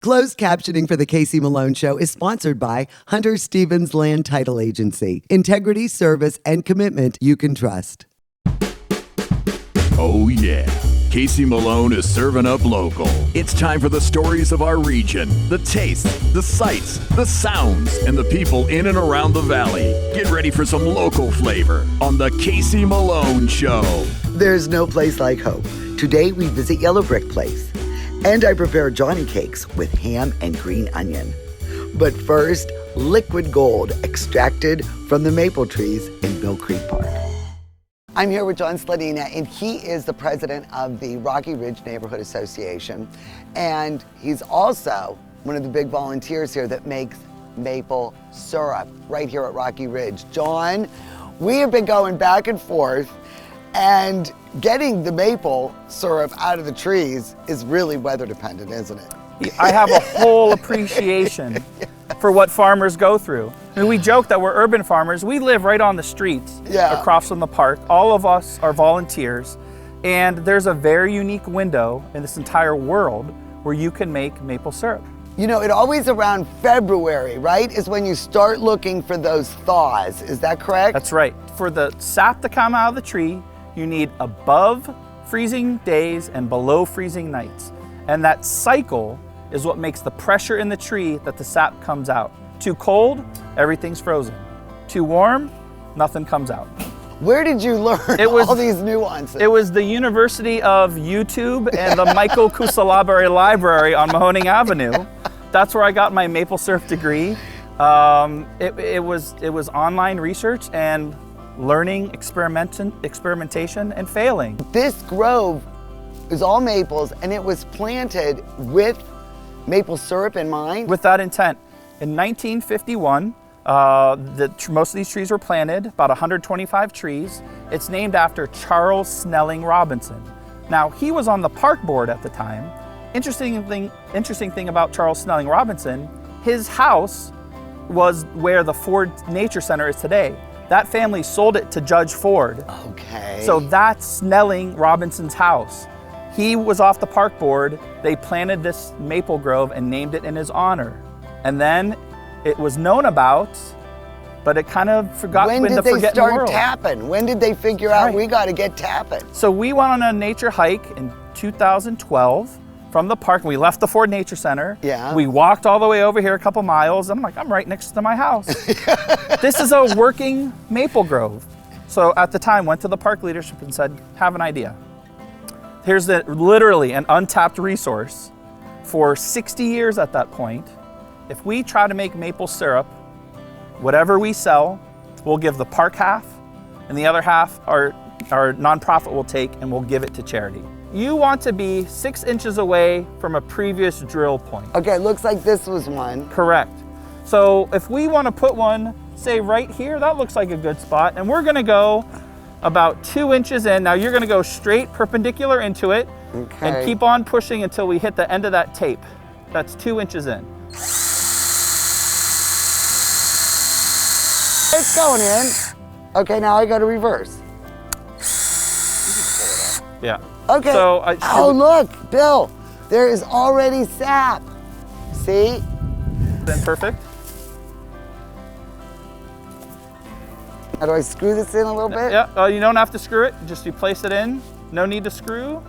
Closed captioning for The Casey Malone Show is sponsored by Hunter Stevens Land Title Agency. Integrity, service, and commitment you can trust. Oh yeah, Casey Malone is serving up local. It's time for the stories of our region, the tastes, the sights, the sounds, and the people in and around the valley. Get ready for some local flavor on The Casey Malone Show. There's no place like home. Today we visit Yellow Brick Place. And I prepare Johnny cakes with ham and green onion. But first, liquid gold extracted from the maple trees in Mill Creek Park. I'm here with John Sladina, and he is the president of the Rocky Ridge Neighborhood Association. And he's also one of the big volunteers here that makes maple syrup right here at Rocky Ridge. John, we have been going back and forth, and getting the maple syrup out of the trees is really weather dependent, isn't it? I have a whole appreciation for what farmers go through. I mean, we joke that we're urban farmers. We live right on the streets across from the park. All of us are volunteers, and there's a very unique window in this entire world where you can make maple syrup. You know, it always around February, right, is when you start looking for those thaws. Is that correct? That's right. For the sap to come out of the tree, you need above freezing days and below freezing nights. And that cycle is what makes the pressure in the tree that the sap comes out. Too cold, everything's frozen. Too warm, nothing comes out. Where did you learn all these nuances? It was the University of YouTube and the Michael Kusalabari Library on Mahoning Avenue. That's where I got my maple syrup degree. It was online research and learning, experimentation, and failing. This grove is all maples, and it was planted with maple syrup in mind? With that intent. In 1951, most of these trees were planted, about 125 trees. It's named after Charles Snelling Robinson. Now, he was on the park board at the time. Interesting thing about Charles Snelling Robinson, his house was where the Ford Nature Center is today. That family sold it to Judge Ford. Okay. So that's Snelling Robinson's house. He was off the park board. They planted this maple grove and named it in his honor. And then it was known about, but it kind of forgot in the forgotten world. When did they start tapping? When did they figure out we got to get tapping? So we went on a nature hike in 2012 from the park. We left the Ford Nature Center. Yeah. We walked all the way over here a couple miles. I'm like, I'm right next to my house. This is a working maple grove. So at the time, went to the park leadership and said, have an idea. Here's literally an untapped resource. For 60 years at that point, if we try to make maple syrup, whatever we sell, we'll give the park half, and the other half our nonprofit will take, and we'll give it to charity. You want to be 6 inches away from a previous drill point. Okay, looks like this was one. Correct. So if we want to put one, say right here, that looks like a good spot, and we're gonna go about 2 inches in. Now you're gonna go straight perpendicular into it, and keep on pushing until we hit the end of that tape. That's 2 inches in. It's going in. Okay, now I got to reverse. Yeah. Okay. So, oh, look, Bill, there is already sap. See? Then perfect. How do I screw this in a little bit? Yeah, you don't have to screw it. Just you place it in. No need to screw.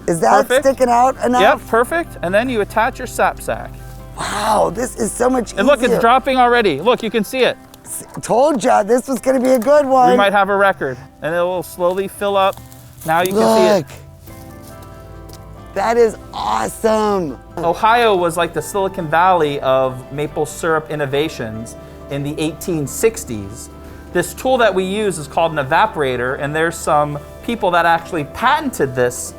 Is that sticking out enough? Yep, perfect. And then you attach your sap sack. Wow, this is so much easier. And look, it's dropping already. Look, you can see it. Told ya, this was going to be a good one. We might have a record. And it will slowly fill up. Now you can see it. That is awesome. Ohio was like the Silicon Valley of maple syrup innovations in the 1860s. This tool that we use is called an evaporator, and there's some people that actually patented this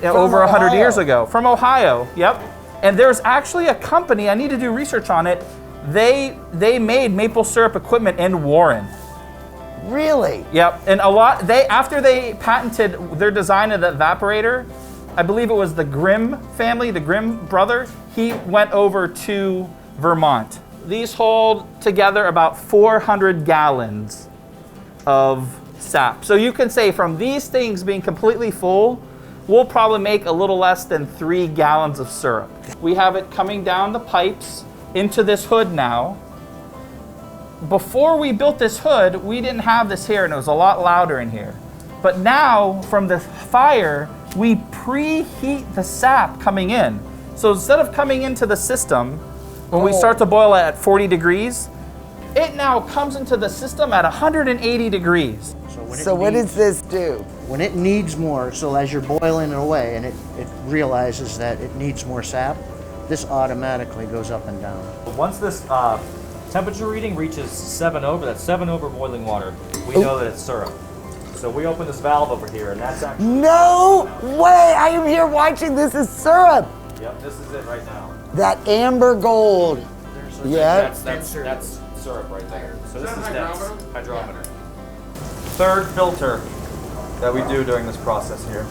over 100 years ago. From Ohio, yep. And there's actually a company, I need to do research on it, they made maple syrup equipment in Warren. Really? Yep, and after they patented their design of the evaporator, I believe it was the Grimm family, the Grimm brothers, he went over to Vermont. These hold together about 400 gallons of sap. So you can say from these things being completely full, we'll probably make a little less than 3 gallons of syrup. We have it coming down the pipes into this hood now. Before we built this hood, we didn't have this here and it was a lot louder in here. But now, from the fire, we preheat the sap coming in. So instead of coming into the system, when we start to boil it at 40 degrees, it now comes into the system at 180 degrees. So what does this do? When it needs more, so as you're boiling it away and it realizes that it needs more sap, this automatically goes up and down. Once this temperature reading reaches 7 over, that's 7 over boiling water, we know that it's syrup. So we open this valve over here, and that's actually... No way! I am here watching. This is syrup. Yep, this is it right now. That amber gold. Yeah. That's syrup right there. So this is hydrometer. Third filter that we do during this process here.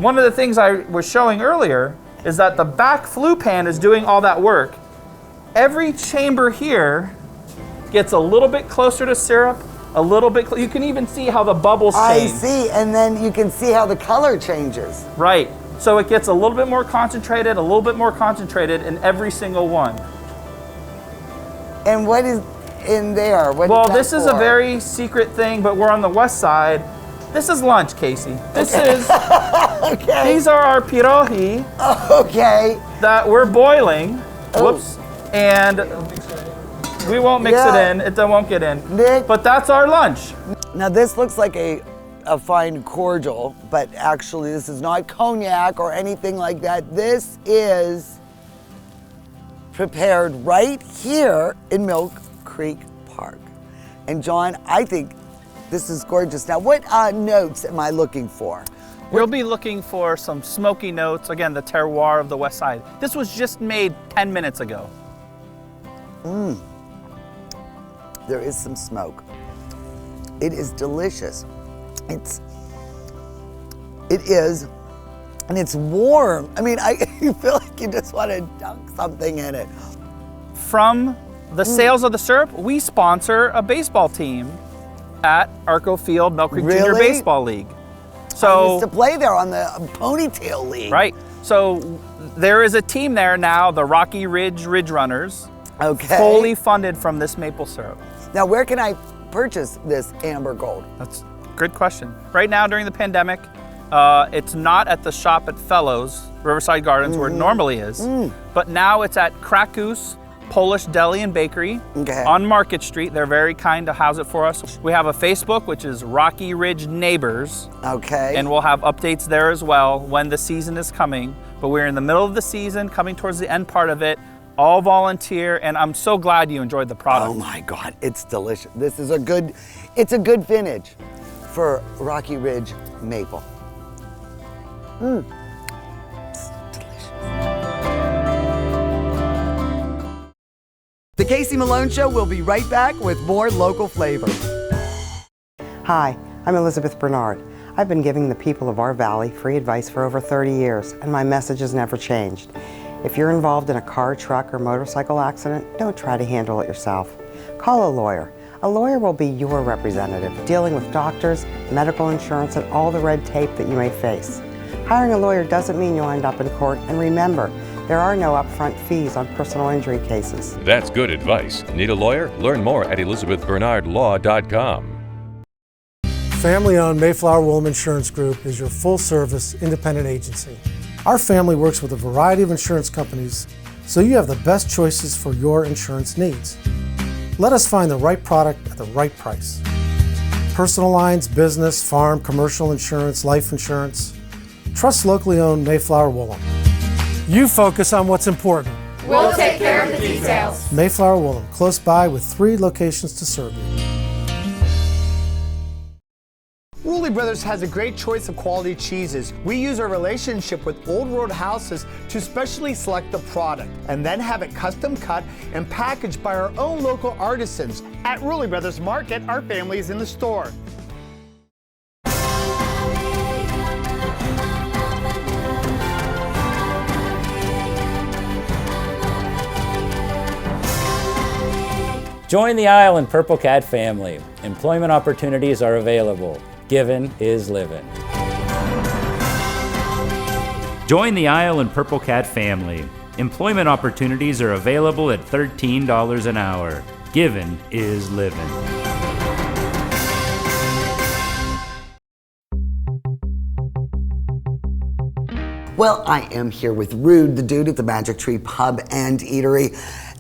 One of the things I was showing earlier is that the back flue pan is doing all that work. Every chamber here gets a little bit closer to syrup, a little bit, you can even see how the bubbles change. I see, and then you can see how the color changes. Right, so it gets a little bit more concentrated in every single one. And what is in there? Well, this is a very secret thing, but we're on the west side. This is lunch, Casey. This is, okay. These are our pierogi Okay. that we're boiling. Whoops. And we won't mix it in, it won't get in. Nick. But that's our lunch. Now this looks like a fine cordial, but actually this is not cognac or anything like that. This is prepared right here in Milk Creek Park. And John, I think this is gorgeous. Now, what notes am I looking for? We'll be looking for some smoky notes. Again, the terroir of the West Side. This was just made 10 minutes ago. There is some smoke. It is delicious. It is, and it's warm. I mean, you feel like you just want to dunk something in it. From the sales of the syrup, we sponsor a baseball team at Arco Field Milk Creek Junior Baseball League. I used to play there on the Ponytail League. Right. So there is a team there now, the Rocky Ridge Runners. Okay. Fully funded from this maple syrup. Now, where can I purchase this amber gold? That's a good question. Right now, during the pandemic, it's not at the shop at Fellows, Riverside Gardens, where it normally is. But now it's at Krakus Polish Deli and Bakery on Market Street. They're very kind to house it for us. We have a Facebook, which is Rocky Ridge Neighbors. Okay. And we'll have updates there as well when the season is coming. But we're in the middle of the season, coming towards the end part of it. All volunteer, and I'm so glad you enjoyed the product. Oh my God, it's delicious. This is a good vintage for Rocky Ridge maple. It's delicious. The Casey Malone Show will be right back with more local flavor. Hi, I'm Elizabeth Bernard. I've been giving the people of our valley free advice for over 30 years, and my message has never changed. If you're involved in a car, truck, or motorcycle accident, don't try to handle it yourself. Call a lawyer. A lawyer will be your representative, dealing with doctors, medical insurance, and all the red tape that you may face. Hiring a lawyer doesn't mean you'll end up in court, and remember, there are no upfront fees on personal injury cases. That's good advice. Need a lawyer? Learn more at elizabethbernardlaw.com. Family-owned Mayflower Woolham Insurance Group is your full-service independent agency. Our family works with a variety of insurance companies, so you have the best choices for your insurance needs. Let us find the right product at the right price. Personal lines, business, farm, commercial insurance, life insurance. Trust locally owned Mayflower Woolham. You focus on what's important. We'll take care of the details. Mayflower Woolham, close by with 3 locations to serve you. Rulli Brothers has a great choice of quality cheeses. We use our relationship with Old World Houses to specially select the product and then have it custom cut and packaged by our own local artisans. At Rulli Brothers Market, our family is in the store. Join the aisle and Purple Cat family. Employment opportunities are available. Giving is living. Join the aisle and Purple Cat family. Employment opportunities are available at $13 an hour. Giving is living. Well, I am here with Rude, the dude at the Magic Tree Pub and Eatery,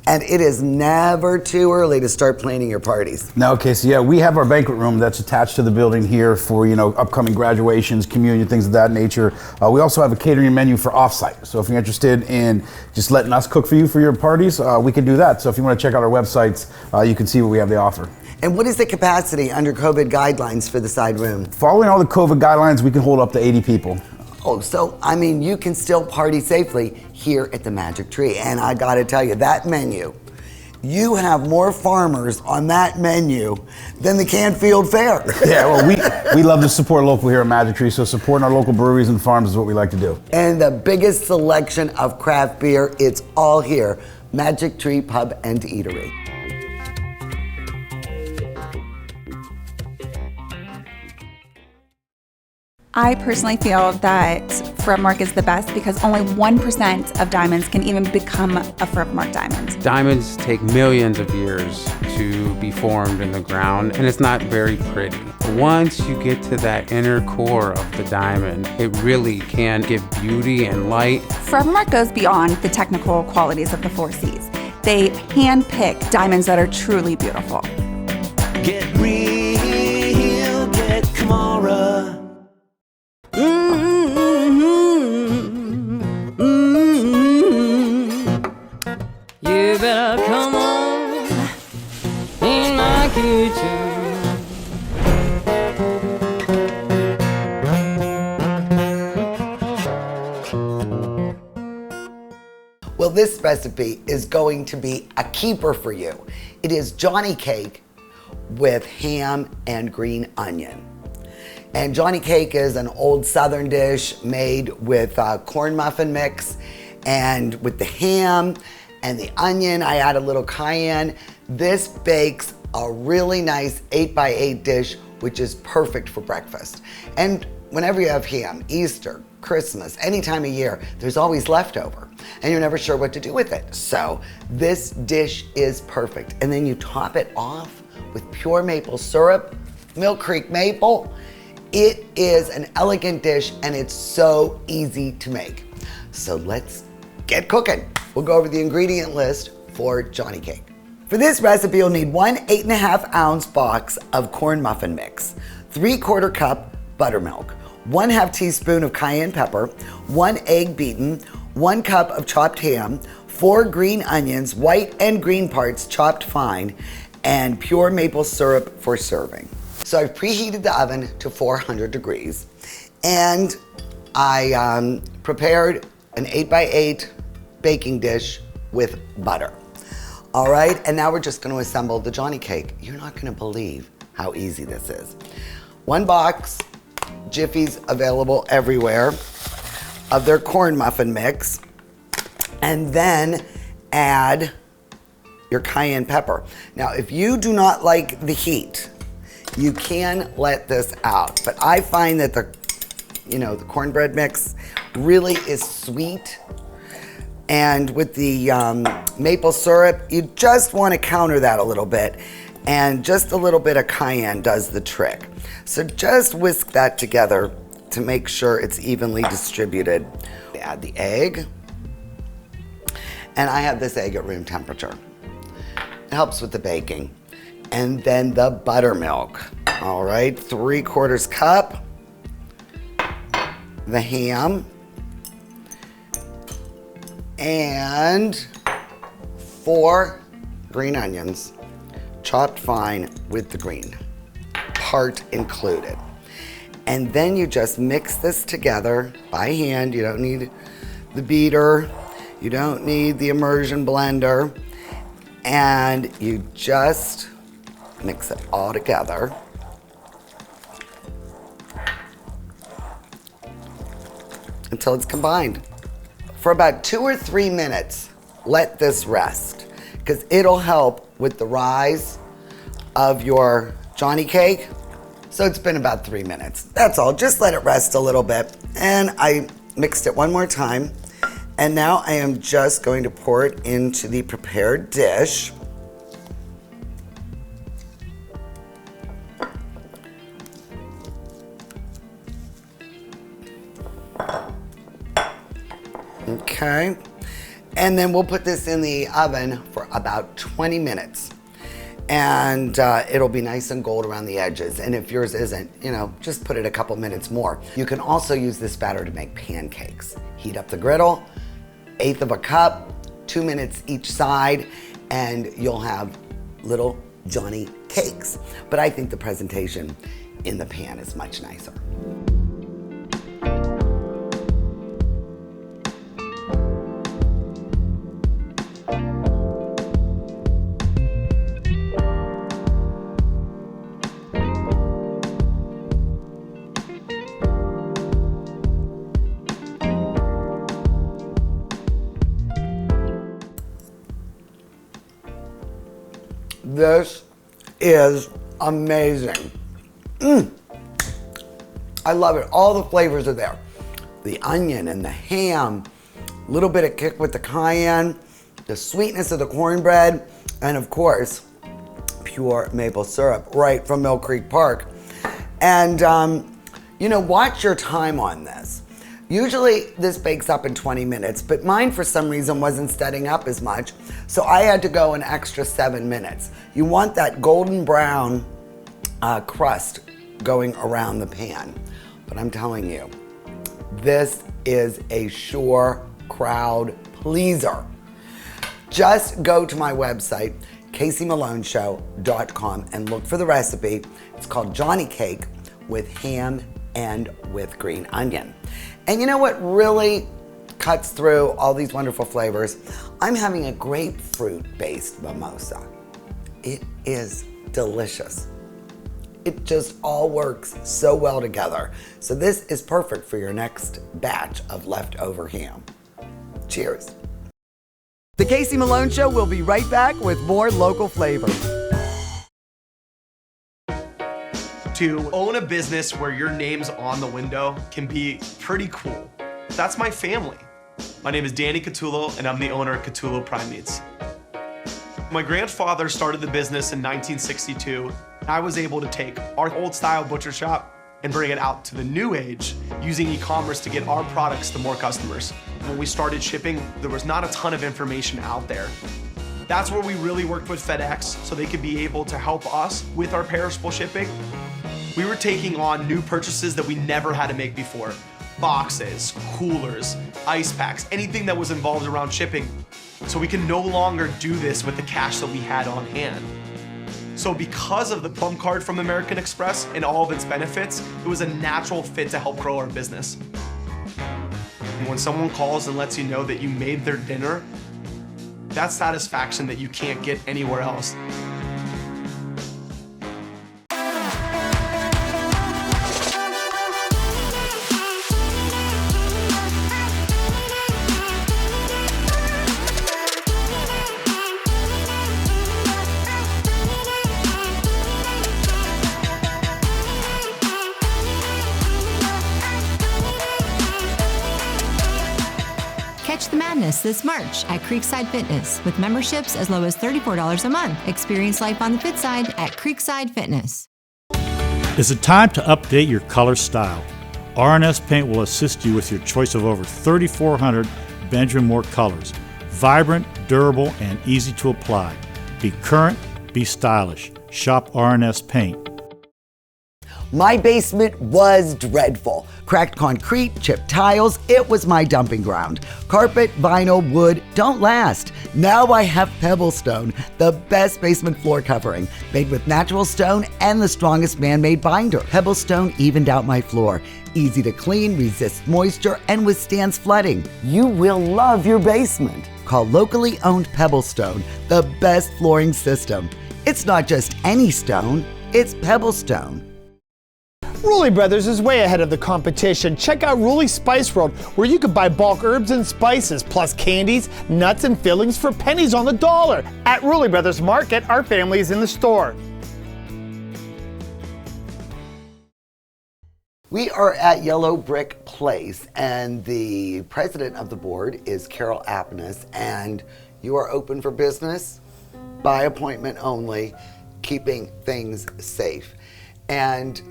and it is never too early to start planning your parties. No, Casey, yeah, we have our banquet room that's attached to the building here for, upcoming graduations, communion, things of that nature. We also have a catering menu for offsite. So if you're interested in just letting us cook for you for your parties, we can do that. So if you want to check out our websites, you can see what we have to offer. And what is the capacity under COVID guidelines for the side room? Following all the COVID guidelines, we can hold up to 80 people. Oh, so, you can still party safely here at the Magic Tree. And I gotta tell you, that menu, you have more farmers on that menu than the Canfield Fair. Yeah, well, we love to support local here at Magic Tree, so supporting our local breweries and farms is what we like to do. And the biggest selection of craft beer, it's all here. Magic Tree Pub and Eatery. I personally feel that Forever Mark is the best because only 1% of diamonds can even become a Forever Mark diamond. Diamonds take millions of years to be formed in the ground, and it's not very pretty. Once you get to that inner core of the diamond, it really can give beauty and light. Forever Mark goes beyond the technical qualities of the 4 Cs. They hand-pick diamonds that are truly beautiful. Get real, get Kamara. You better come on in my kitchen. Well, this recipe is going to be a keeper for you. It is Johnny cake with ham and green onion. And Johnny cake is an old Southern dish made with corn muffin mix, and with the ham and the onion, I add a little cayenne. This bakes a really nice 8x8 dish, which is perfect for breakfast. And whenever you have ham, Easter, Christmas, any time of year, there's always leftover, and you're never sure what to do with it. So this dish is perfect. And then you top it off with pure maple syrup, Mill Creek maple. It is an elegant dish, and it's so easy to make. So let's get cooking. We'll go over the ingredient list for Johnny cake. For this recipe, you'll need 1 8.5-ounce box of corn muffin mix, 3/4 cup buttermilk, 1/2 teaspoon of cayenne pepper, 1 egg beaten, 1 cup of chopped ham, 4 green onions, white and green parts chopped fine, and pure maple syrup for serving. So I've preheated the oven to 400 degrees, and I prepared an 8x8 baking dish with butter. All right, and now we're just gonna assemble the Johnny cake. You're not gonna believe how easy this is. 1 box, Jiffy's available everywhere, of their corn muffin mix, and then add your cayenne pepper. Now, if you do not like the heat, you can let this out, but I find that the cornbread mix really is sweet. And with the maple syrup, you just want to counter that a little bit, and just a little bit of cayenne does the trick. So just whisk that together to make sure it's evenly distributed. Add the egg, and I have this egg at room temperature. It helps with the baking. And then the buttermilk. All right, 3/4 cup. The ham. And 4 green onions, chopped fine with the green part included. And then you just mix this together by hand. You don't need the beater. You don't need the immersion blender. And you just mix it all together. Until it's combined. For about 2 or 3 minutes, let this rest, because it'll help with the rise of your Johnny cake. So it's been about 3 minutes. That's all. Just let it rest a little bit. And I mixed it one more time. And now I am just going to pour it into the prepared dish. Okay. And then we'll put this in the oven for about 20 minutes. And it'll be nice and gold around the edges. And if yours isn't, just put it a couple minutes more. You can also use this batter to make pancakes. Heat up the griddle, 1/8 of a cup, 2 minutes each side, and you'll have little Johnny cakes. But I think the presentation in the pan is much nicer. This is amazing. I love it. All the flavors are there. The onion and the ham, a little bit of kick with the cayenne, the sweetness of the cornbread, and of course, pure maple syrup right from Mill Creek Park. And, watch your time on this. Usually this bakes up in 20 minutes, but mine for some reason wasn't setting up as much, so I had to go an extra 7 minutes. You want that golden brown crust going around the pan. But I'm telling you, this is a sure crowd pleaser. Just go to my website, caseymalonесhow.com, and look for the recipe. It's called Johnny Cake with ham and with green onion. And you know what really cuts through all these wonderful flavors? I'm having a grapefruit-based mimosa. It is delicious. It just all works so well together. So this is perfect for your next batch of leftover ham. Cheers. The Casey Malone Show will be right back with more local flavor. To own a business where your name's on the window can be pretty cool. That's my family. My name is Danny Catullo, and I'm the owner of Catullo Prime Meats. My grandfather started the business in 1962. I was able to take our old style butcher shop and bring it out to the new age using e-commerce to get our products to more customers. When we started shipping, there was not a ton of information out there. That's where we really worked with FedEx so they could be able to help us with our perishable shipping. We were taking on new purchases that we never had to make before. Boxes, coolers, ice packs, anything that was involved around shipping. So we can no longer do this with the cash that we had on hand. So because of the Plum Card from American Express and all of its benefits, it was a natural fit to help grow our business. And when someone calls and lets you know that you made their dinner, that's satisfaction that you can't get anywhere else. Catch the madness this March at Creekside Fitness with memberships as low as $34 a month. Experience life on the fit side at Creekside Fitness. Is it time to update your color style? R&S Paint will assist you with your choice of over 3,400 Benjamin Moore colors. Vibrant, durable, and easy to apply. Be current, be stylish. Shop R&S Paint. My basement was dreadful. Cracked concrete, chipped tiles, it was my dumping ground. Carpet, vinyl, wood don't last. Now I have Pebblestone, the best basement floor covering, made with natural stone and the strongest man-made binder. Pebblestone evened out my floor. Easy to clean, resists moisture, and withstands flooding. You will love your basement. Call locally owned Pebblestone, the best flooring system. It's not just any stone, it's Pebblestone. Rulli Brothers is way ahead of the competition. Check out Rulli Spice World, where you can buy bulk herbs and spices, plus candies, nuts, and fillings for pennies on the dollar. At Rulli Brothers Market, our family is in the store. We are at Yellow Brick Place, and the president of the board is Carol Apnes, and you are open for business, by appointment only, keeping things safe. And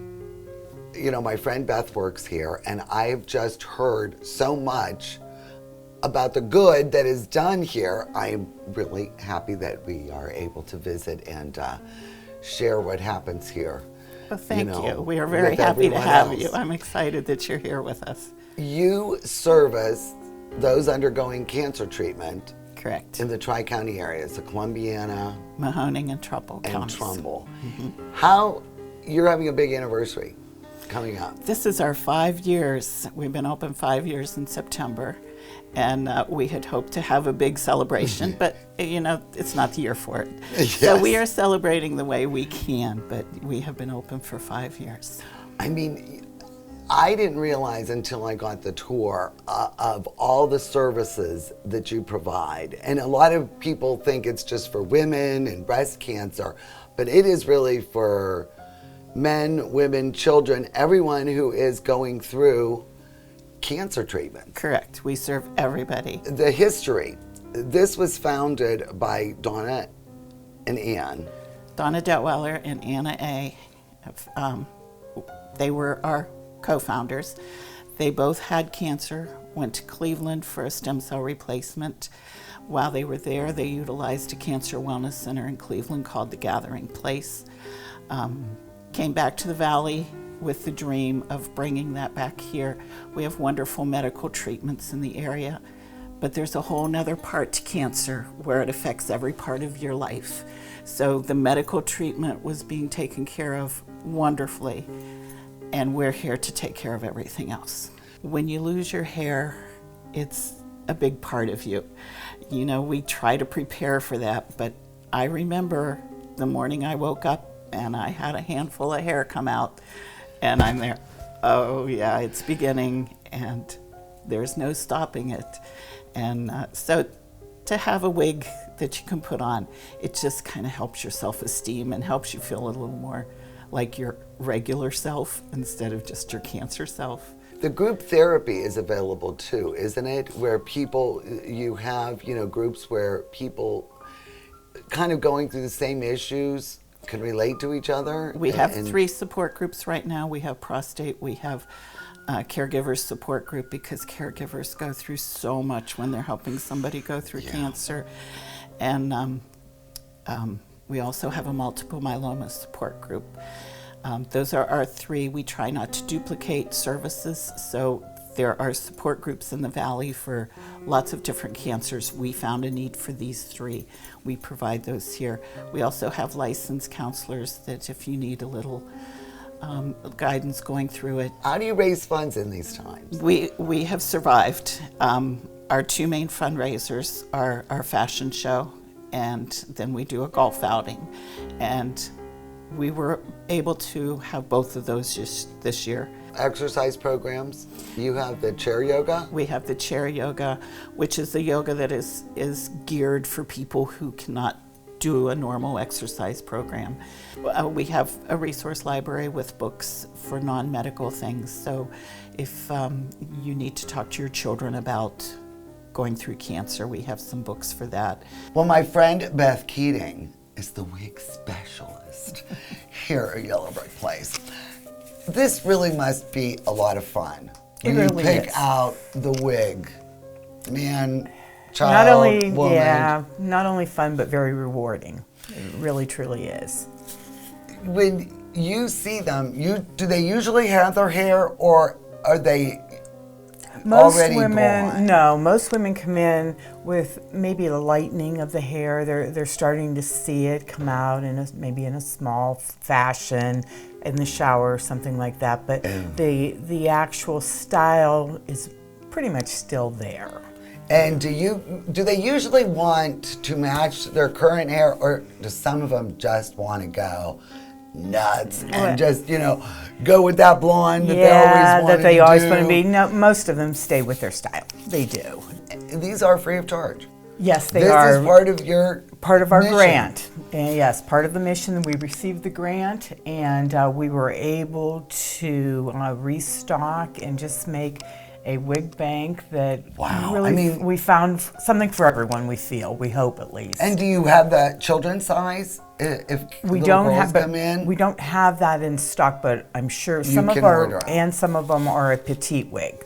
you know, my friend Beth works here, and I've just heard so much about the good that is done here. I'm really happy that we are able to visit and share what happens here. Well, thank you. We are very happy to have you. I'm excited that you're here with us. You service those undergoing cancer treatment. Correct. In the Tri-County areas, the Columbiana, Mahoning, and Trumbull counties. Trumbull. How, you're having a big anniversary coming up. This is our 5 years. We've been open 5 years in September, and we had hoped to have a big celebration, but you know, it's not the year for it. Yes. So we are celebrating the way we can, but we have been open for 5 years. I mean, I didn't realize until I got the tour of all the services that you provide. And a lot of people think it's just for women and breast cancer, but it is really for men, women, children, everyone who is going through cancer treatment. Correct. We serve everybody. The history. This was founded by Donna and Ann. Donna Detweiler and Anna A. They were our co-founders. They both had cancer, went to Cleveland for a stem cell replacement. While they were there, they utilized a cancer wellness center in Cleveland called the Gathering Place. Came back to the Valley with the dream of bringing that back here. We have wonderful medical treatments in the area, but there's a whole nother part to cancer where it affects every part of your life. So the medical treatment was being taken care of wonderfully, and we're here to take care of everything else. When you lose your hair, it's a big part of you. You know, we try to prepare for that, but I remember the morning I woke up and I had a handful of hair come out, and I'm there, oh yeah, it's beginning, and there's no stopping it. And so to have a wig that you can put on, it just kind of helps your self-esteem and helps you feel a little more like your regular self instead of just your cancer self. The group therapy is available too, isn't it? Where people, you have, you know, groups where people kind of going through the same issues can relate to each other. We have 3 support groups right now. We have prostate, we have caregivers support group, because caregivers go through so much when they're helping somebody go through cancer. And we also have a multiple myeloma support group. Those are our 3. We try not to duplicate services, so there are support groups in the Valley for lots of different cancers. We found a need for these 3. We provide those here. We also have licensed counselors that if you need a little guidance going through it. How do you raise funds in these times? We have survived. Our 2 main fundraisers are our fashion show, and then we do a golf outing. And we were able to have both of those this year. Exercise programs. You have the chair yoga? We have the chair yoga, which is the yoga that is geared for people who cannot do a normal exercise program. We have a resource library with books for non-medical things. So if you need to talk to your children about going through cancer, we have some books for that. Well, my friend Beth Keating is the wig specialist here at Yellow Brick Place. This really must be a lot of fun. When you pick out the wig, man, child, woman. Not only fun, but very rewarding. It really, truly is. When you see them, do they usually have their hair, or are they already blonde? No, most women come in with maybe a lightening of the hair. They're starting to see it come out in maybe in a small fashion in the shower or something like that. But the actual style is pretty much still there. And do they usually want to match their current hair, or do some of them just want to go nuts Well, and just, go with that blonde that they always want to do. be. No, most of them stay with their style. They do. These are free of charge. Yes, they this are. This is part of your our mission. grant. And yes, part of the mission. We received the grant, and we were able to restock and just make a wig bank that really, we found something for everyone. We hope at least. And do you have the children's size? If we little don't girls have, come in? We don't have that in stock, but I'm sure some of some of them are a petite wig.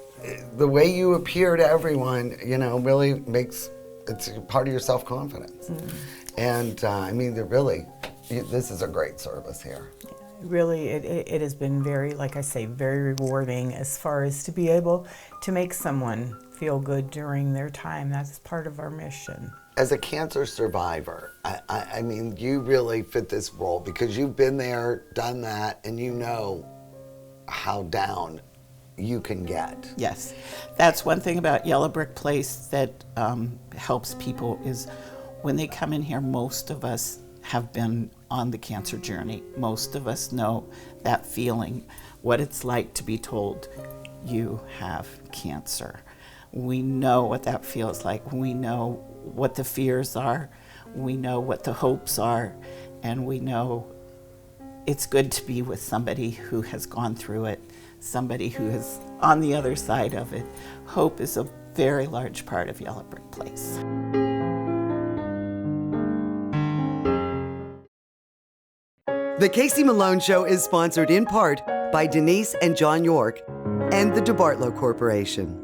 The way you appear to everyone, really makes it's part of your self-confidence. And this is a great service here. Really, it has been very, like I say, very rewarding as far as to be able to make someone feel good during their time. That's part of our mission. As a cancer survivor, you really fit this role because you've been there, done that, and you know how down you can get. Yes, that's one thing about Yellow Brick Place that helps people is when they come in here, most of us have been on the cancer journey. Most of us know that feeling, what it's like to be told you have cancer. We know what that feels like. We know what the fears are. We know what the hopes are. And we know it's good to be with somebody who has gone through it, somebody who is on the other side of it. Hope is a very large part of Yellow Brick Place. The Casey Malone Show is sponsored in part by Denise and John York and the DeBartolo Corporation.